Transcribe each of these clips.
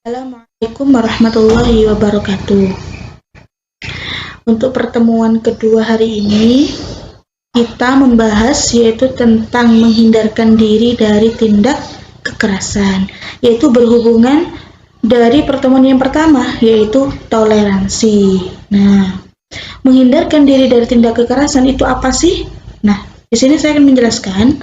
Assalamualaikum warahmatullahi wabarakatuh. Untuk pertemuan kedua hari ini, kita membahas yaitu tentang menghindarkan diri dari tindak kekerasan, yaitu berhubungan dari pertemuan yang pertama, yaitu toleransi. Nah, menghindarkan diri dari tindak kekerasan itu apa sih? Nah, di sini saya akan menjelaskan.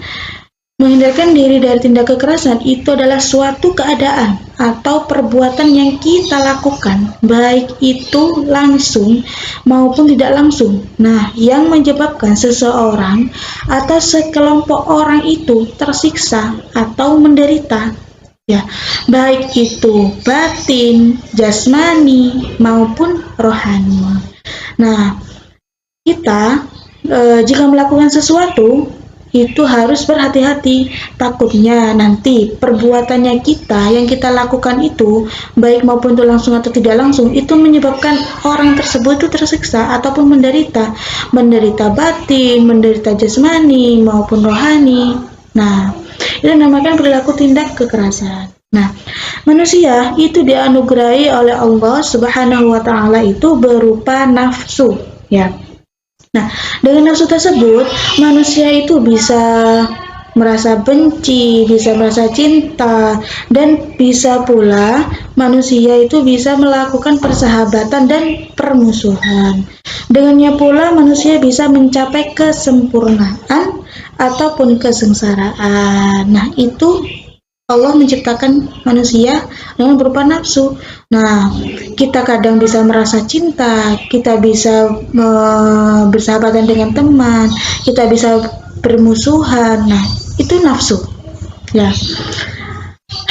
Menghindarkan diri dari tindak kekerasan itu adalah suatu keadaan atau perbuatan yang kita lakukan, baik itu langsung maupun tidak langsung. Nah, yang menyebabkan seseorang atau sekelompok orang itu tersiksa atau menderita, ya, baik itu batin, jasmani maupun rohani. Nah, kita jika melakukan sesuatu itu harus berhati-hati, takutnya nanti perbuatannya kita yang kita lakukan itu baik maupun itu langsung atau tidak langsung itu menyebabkan orang tersebut itu tersiksa ataupun menderita batin, menderita jasmani maupun rohani. Nah, itu dinamakan perilaku tindak kekerasan. Nah, manusia itu dianugerahi oleh Allah Subhanahu wa taala itu berupa nafsu, ya. Nah, dengan nafsu tersebut, manusia itu bisa merasa benci, bisa merasa cinta, dan bisa pula manusia itu bisa melakukan persahabatan dan permusuhan. Dengannya pula manusia bisa mencapai kesempurnaan ataupun kesengsaraan. Nah, itu Allah menciptakan manusia dengan berupa nafsu. Nah, kita kadang bisa merasa cinta, kita bisa bersahabatan dengan teman, kita bisa bermusuhan. Nah, itu nafsu. Ya,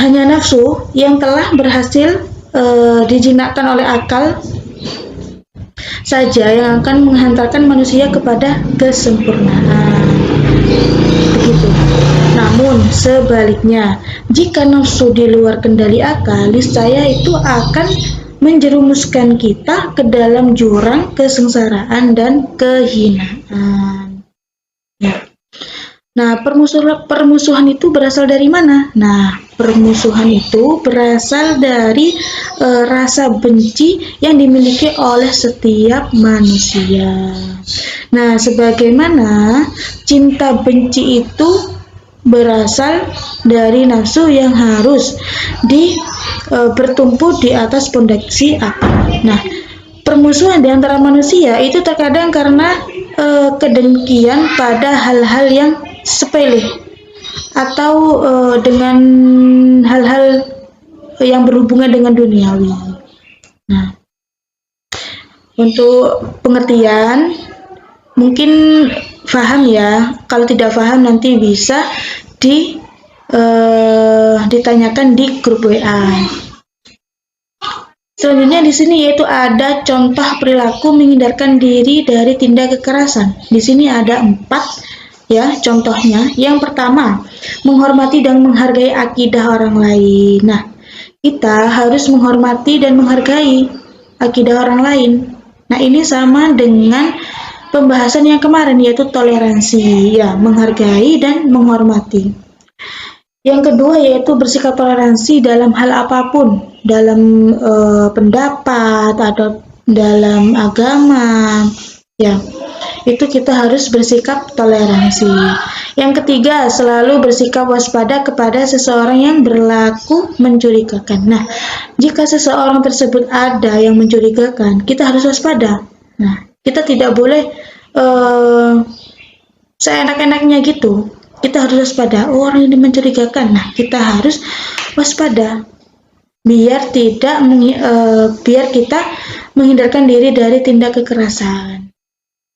hanya nafsu yang telah berhasil dijinakkan oleh akal saja yang akan menghantarkan manusia kepada kesempurnaan. Begitu. Namun sebaliknya, jika nafsu di luar kendali akal, niscaya itu akan menjerumuskan kita ke dalam jurang kesengsaraan dan kehinaan. Ya. Nah, permusuhan itu berasal dari mana? Nah, permusuhan itu berasal dari rasa benci yang dimiliki oleh setiap manusia. Nah, sebagaimana cinta benci itu berasal dari nafsu yang harus bertumpu di atas pondasi akal. Nah, permusuhan di antara manusia itu terkadang karena kedengkian pada hal-hal yang sepele atau dengan hal-hal yang berhubungan dengan duniawi. Nah, untuk pengertian mungkin paham ya. Kalau tidak paham nanti bisa ditanyakan di grup WA. Selanjutnya di sini yaitu ada contoh perilaku menghindarkan diri dari tindak kekerasan. Di sini ada 4 ya contohnya. Yang pertama, menghormati dan menghargai akidah orang lain. Nah, kita harus menghormati dan menghargai akidah orang lain. Nah, ini sama dengan pembahasan yang kemarin yaitu toleransi, ya, menghargai dan menghormati. Yang kedua yaitu bersikap toleransi dalam hal apapun, dalam pendapat atau dalam agama, ya. Itu kita harus bersikap toleransi. Yang ketiga, selalu bersikap waspada kepada seseorang yang berlaku mencurigakan. Nah, jika seseorang tersebut ada yang mencurigakan, kita harus waspada. Nah, kita tidak boleh seenak-enaknya gitu. Kita harus waspada. Oh, orang ini mencurigakan. Nah, kita harus waspada biar kita menghindarkan diri dari tindak kekerasan.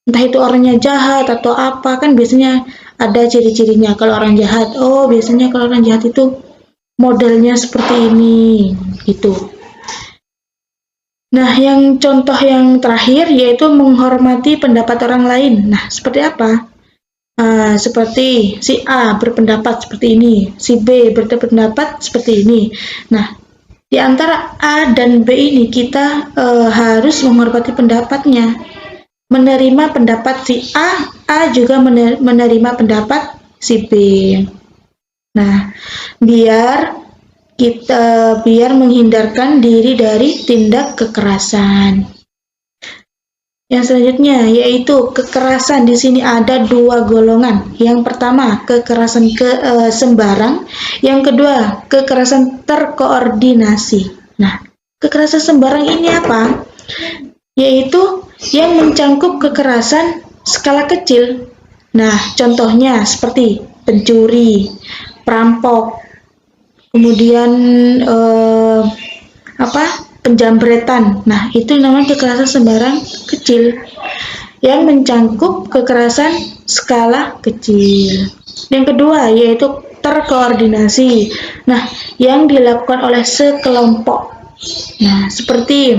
Entah itu orangnya jahat atau apa, kan biasanya ada ciri-cirinya. Kalau orang jahat, oh biasanya kalau orang jahat itu modelnya seperti ini, gitu. Nah, yang contoh yang terakhir yaitu menghormati pendapat orang lain. Nah, seperti apa? Seperti si A berpendapat seperti ini, si B berpendapat seperti ini. Nah, di antara A dan B ini kita harus menghormati pendapatnya. Menerima pendapat si A, A juga menerima pendapat si B. Nah, biar kita biar menghindarkan diri dari tindak kekerasan. Yang selanjutnya yaitu kekerasan. Di sini ada dua golongan. Yang pertama kekerasan sembarang, yang kedua kekerasan terkoordinasi. Nah, kekerasan sembarang ini apa? Yaitu yang mencangkup kekerasan skala kecil. Nah, contohnya seperti pencuri, perampok, kemudian penjambretan. Nah, itu namanya kekerasan sembarang kecil yang mencangkup kekerasan skala kecil. Yang kedua yaitu terkoordinasi. Nah, yang dilakukan oleh sekelompok. Nah, seperti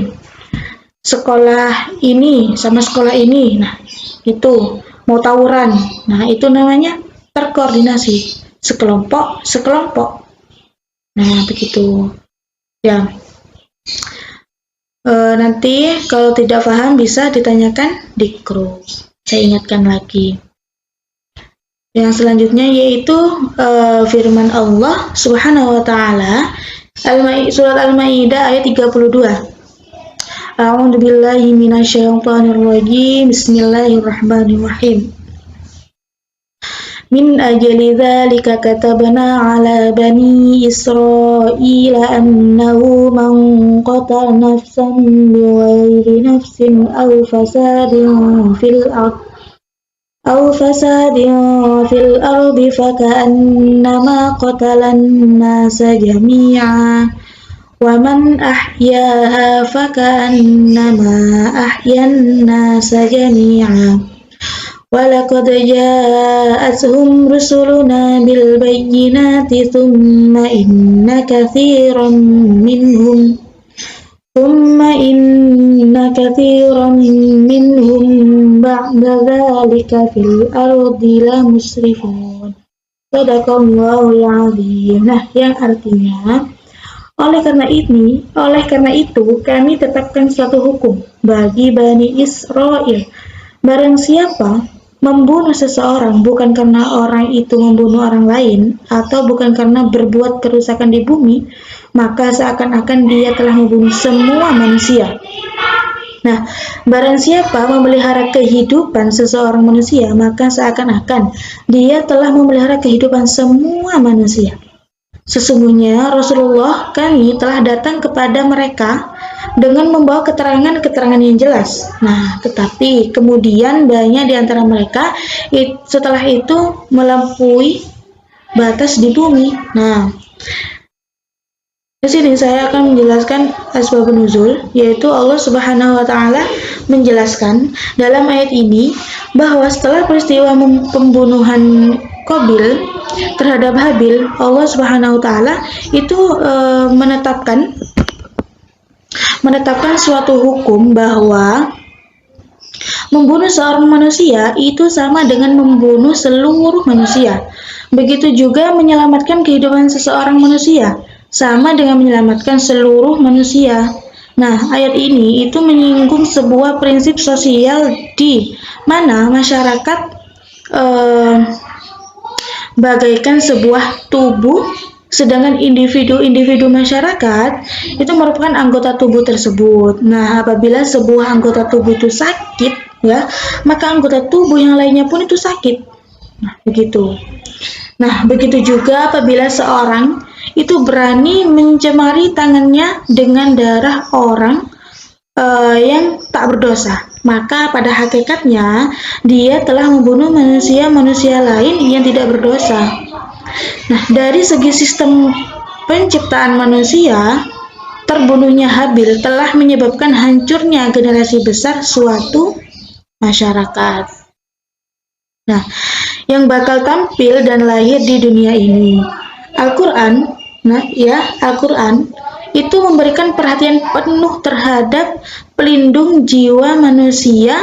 sekolah ini sama sekolah ini. Nah, itu mau tawuran. Nah, itu namanya terkoordinasi. Sekelompok. Nah, begitu. Ya. Nanti kalau tidak paham bisa ditanyakan di grup. Saya ingatkan lagi. Yang selanjutnya yaitu firman Allah Subhanahu wa taala surat Al-Maidah ayat 32. A'udzu billahi minasyaitonir rajim. Bismillahirrahmanirrahim. Min ajli dzalika katabna 'ala bani Israila annahu man qatala nafsan bighairi nafsin aw fasadin fil ardi faka'annama qatalan nasa jami'a wa man ahyaha faka'annama ahyan nasa jami'a. وَلَقَدْ جَاءَتْهُمْ رُسُلُنَا بِالْبَيِّنَاتِ ثُمَّ إِنَّ كَثِيرًا مِّنْهُمْ بَعْدَ ذَلِكَ فِي الْأَرْضِ لَمُسْرِفُونَ. Shadaqallahul Azim. Nah, yang artinya oleh karena itu kami tetapkan suatu hukum bagi Bani Israel. Barang siapa membunuh seseorang bukan karena orang itu membunuh orang lain atau bukan karena berbuat kerusakan di bumi, maka seakan-akan dia telah membunuh semua manusia. Nah, barang siapa memelihara kehidupan seseorang manusia, maka seakan-akan dia telah memelihara kehidupan semua manusia. Sesungguhnya Rasulullah kami telah datang kepada mereka dengan membawa keterangan-keterangan yang jelas. Nah, tetapi kemudian banyak di antara mereka setelah itu melampaui batas di bumi. Nah, di sini saya akan menjelaskan asbabun nuzul, yaitu Allah Subhanahu wa taala menjelaskan dalam ayat ini bahwa setelah peristiwa pembunuhan Qabil terhadap Habil, Allah Subhanahu wa taala itu menetapkan suatu hukum bahwa membunuh seorang manusia itu sama dengan membunuh seluruh manusia. Begitu juga menyelamatkan kehidupan seseorang manusia sama dengan menyelamatkan seluruh manusia. Nah, ayat ini itu menyinggung sebuah prinsip sosial di mana masyarakat bagaikan sebuah tubuh, sedangkan individu masyarakat itu merupakan anggota tubuh tersebut. Nah, apabila sebuah anggota tubuh itu sakit, ya, maka anggota tubuh yang lainnya pun itu sakit. Nah, begitu. Nah, begitu juga apabila seorang itu berani mencemari tangannya dengan darah orang yang tak berdosa, maka pada hakikatnya dia telah membunuh manusia lain yang tidak berdosa. Nah, dari segi sistem penciptaan manusia, terbunuhnya Habil telah menyebabkan hancurnya generasi besar suatu masyarakat. Nah, yang bakal tampil dan lahir di dunia ini. Al-Quran itu memberikan perhatian penuh terhadap pelindung jiwa manusia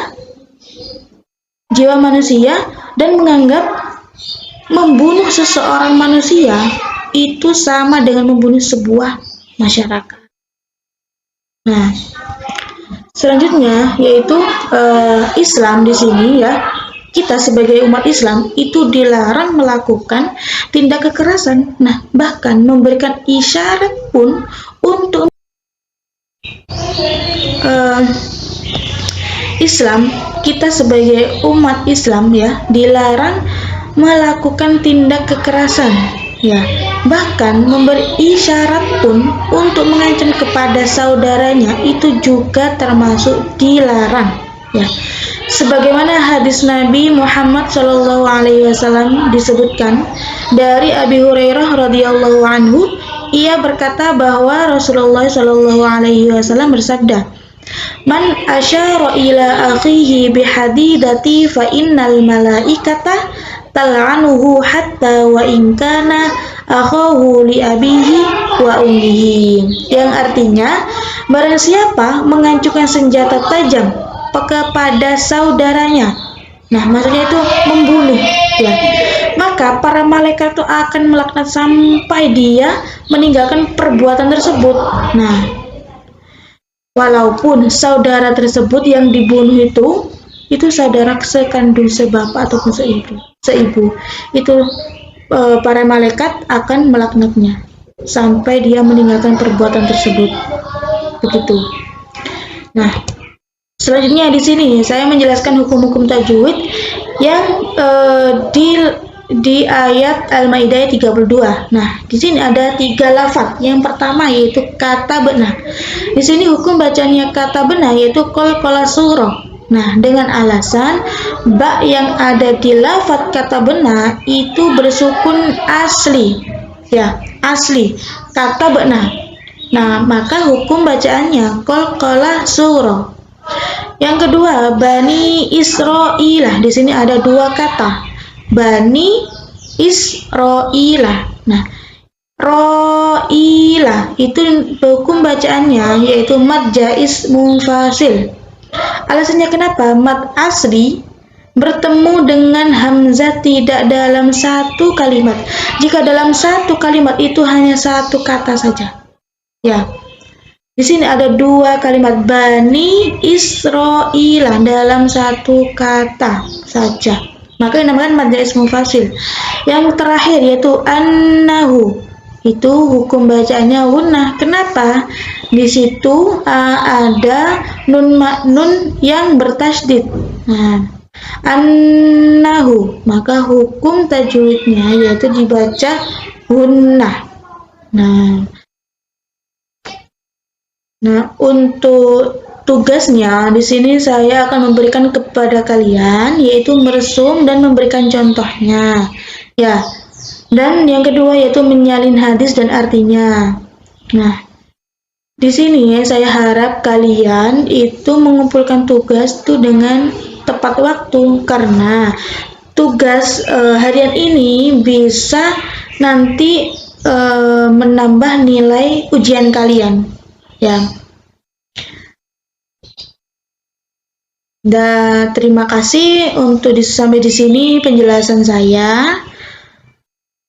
dan menganggap membunuh seseorang manusia itu sama dengan membunuh sebuah masyarakat. Nah, selanjutnya yaitu Islam di sini, ya. kita sebagai umat Islam itu dilarang melakukan tindak kekerasan. Nah, bahkan memberikan isyarat pun untuk Islam, kita sebagai umat Islam ya dilarang melakukan tindak kekerasan ya, bahkan memberi isyarat pun untuk mengancam kepada saudaranya itu juga termasuk dilarang ya. Sebagaimana hadis Nabi Muhammad SAW disebutkan dari Abi Hurairah radhiyallahu anhu, ia berkata bahwa Rasulullah SAW bersabda, "Man asyara ila akhihi bihadidati fa innal malaikata tal'anuhu hatta wa in kana akhahu li abihi wa ummihi." Yang artinya, barang siapa mengancurkan senjata tajam kepada saudaranya, nah maksudnya itu membunuh ya, maka para malaikat itu akan melaknat sampai dia meninggalkan perbuatan tersebut. Nah, walaupun saudara tersebut yang dibunuh itu saudara sekandung, sebapak ataupun seibu, itu para malaikat akan melaknatnya sampai dia meninggalkan perbuatan tersebut. Begitu. Nah, selanjutnya di sini saya menjelaskan hukum-hukum tajwid yang di ayat Al-Maidah 32. Nah, di sini ada 3 lafaz. Yang pertama yaitu kata benah. Di sini hukum bacanya kata benah yaitu qalqalah surah. Nah, dengan alasan ba yang ada di lafaz kata benah itu bersukun asli. Ya, asli kata benah. Nah, maka hukum bacaannya qalqalah surah. Yang kedua, Bani Israilah. Di sini ada 2 kata. Bani Israilah. Nah, ro'ilah itu hukum bacaannya yaitu mad jaiz munfasil. Alasannya kenapa? Mad asli bertemu dengan hamzah tidak dalam satu kalimat. Jika dalam satu kalimat itu hanya 1 kata saja. Ya. Di sini ada 2 kalimat Bani Israilah dalam 1 kata saja. Maka dinamakan mad jaiz munfasil. Yang terakhir yaitu annahu. Itu hukum bacaannya gunnah. Kenapa? Di situ ada nun yang bertasydid. Nah, annahu, maka hukum tajwidnya yaitu dibaca gunnah. Nah, untuk tugasnya di sini saya akan memberikan kepada kalian yaitu meresum dan memberikan contohnya. Ya. Dan yang kedua yaitu menyalin hadis dan artinya. Nah, di sini saya harap kalian itu mengumpulkan tugas itu dengan tepat waktu, karena tugas harian ini bisa nanti menambah nilai ujian kalian. Ya. Dan terima kasih untuk sampai di sini penjelasan saya.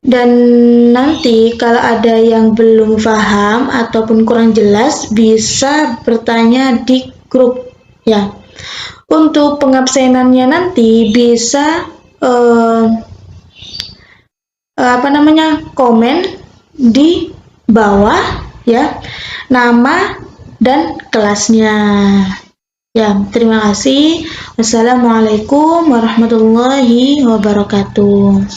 Dan nanti kalau ada yang belum paham ataupun kurang jelas bisa bertanya di grup ya. Untuk pengabsenannya nanti bisa komen di bawah ya, nama dan kelasnya. Ya, terima kasih. Wassalamualaikum warahmatullahi wabarakatuh.